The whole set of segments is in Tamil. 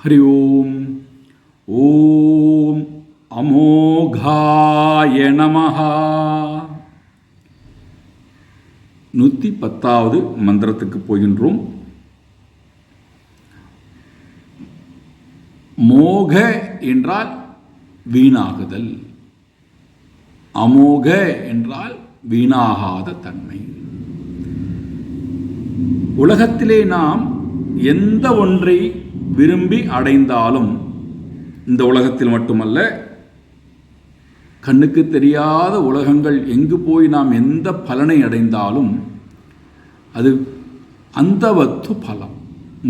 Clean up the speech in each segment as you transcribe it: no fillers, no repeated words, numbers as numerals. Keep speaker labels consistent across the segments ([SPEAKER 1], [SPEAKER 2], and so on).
[SPEAKER 1] ஹரி ஓம். ஓம் அமோகாய நமஹ. 110வது மந்திரத்துக்கு போகின்றோம். மோக என்றால் வீணாகுதல், அமோக என்றால் வீணாகாத தன்மை. உலகத்திலே நாம் எந்த ஒன்றை விரும்பி அடைந்தாலும், இந்த உலகத்தில் மட்டுமல்ல, கண்ணுக்கு தெரியாத உலகங்கள் எங்கு போய் நாம் எந்த பலனை அடைந்தாலும் அது அந்தவத்து பலம்,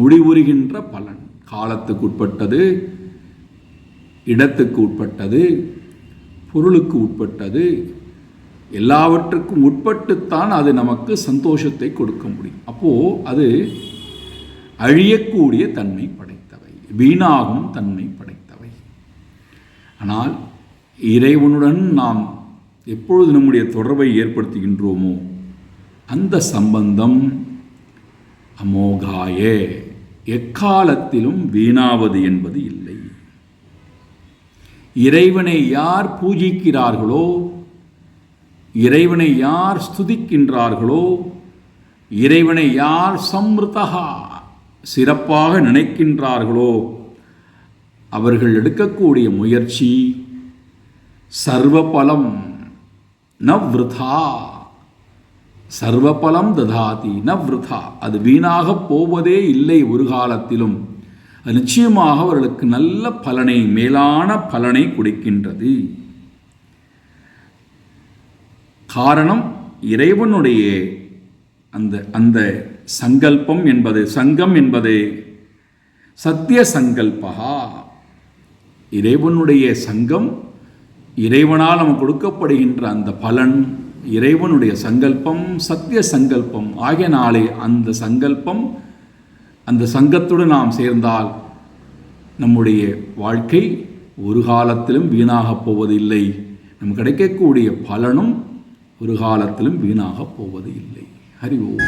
[SPEAKER 1] முடிவுறுகின்ற பலன். காலத்துக்கு உட்பட்டது, இடத்துக்கு உட்பட்டது, பொருளுக்கு உட்பட்டது, எல்லாவற்றுக்கும் உட்பட்டுத்தான் அது நமக்கு சந்தோஷத்தை கொடுக்க முடியும். அப்போது அது அழியக்கூடிய தன்மை படைத்தவை, வீணாகும் தன்மை படைத்தவை. ஆனால் இறைவனுடன் நாம் எப்பொழுது நம்முடைய தொடர்பை ஏற்படுத்துகின்றோமோ அந்த சம்பந்தம் அமோகாய, எக்காலத்திலும் வீணாவது என்பது இல்லை. இறைவனை யார் பூஜிக்கிறார்களோ, இறைவனை யார் ஸ்துதிக்கின்றார்களோ, இறைவனை யார் சம்ருதஹா சிறப்பாக நினைக்கின்றார்களோ, அவர்கள் எடுக்கக்கூடிய முயற்சி சர்வபலம் நவ்ருதா, சர்வபலம் ததாதி நவ்ருதா, அது வீணாக போவதே இல்லை ஒரு காலத்திலும். அது நிச்சயமாக அவர்களுக்கு நல்ல பலனை, மேலான பலனை கொடுக்கின்றது. காரணம், இறைவனுடைய அந்த சங்கல்பம் என்பது, சங்கம் என்பது சத்திய சங்கல்பகா. இறைவனுடைய சங்கம், இறைவனால் நமக்கு கொடுக்கப்படுகின்ற அந்த பலன், இறைவனுடைய சங்கல்பம் சத்திய சங்கல்பம் ஆகியனாலே அந்த சங்கல்பம், அந்த சங்கத்துடன் நாம் சேர்ந்தால் நம்முடைய வாழ்க்கை ஒரு காலத்திலும் வீணாகப் போவதில்லை. நமக்கு கிடைக்கக்கூடிய பலனும் ஒரு காலத்திலும் வீணாகப் போவது இல்லை. ஹரி ஓம்.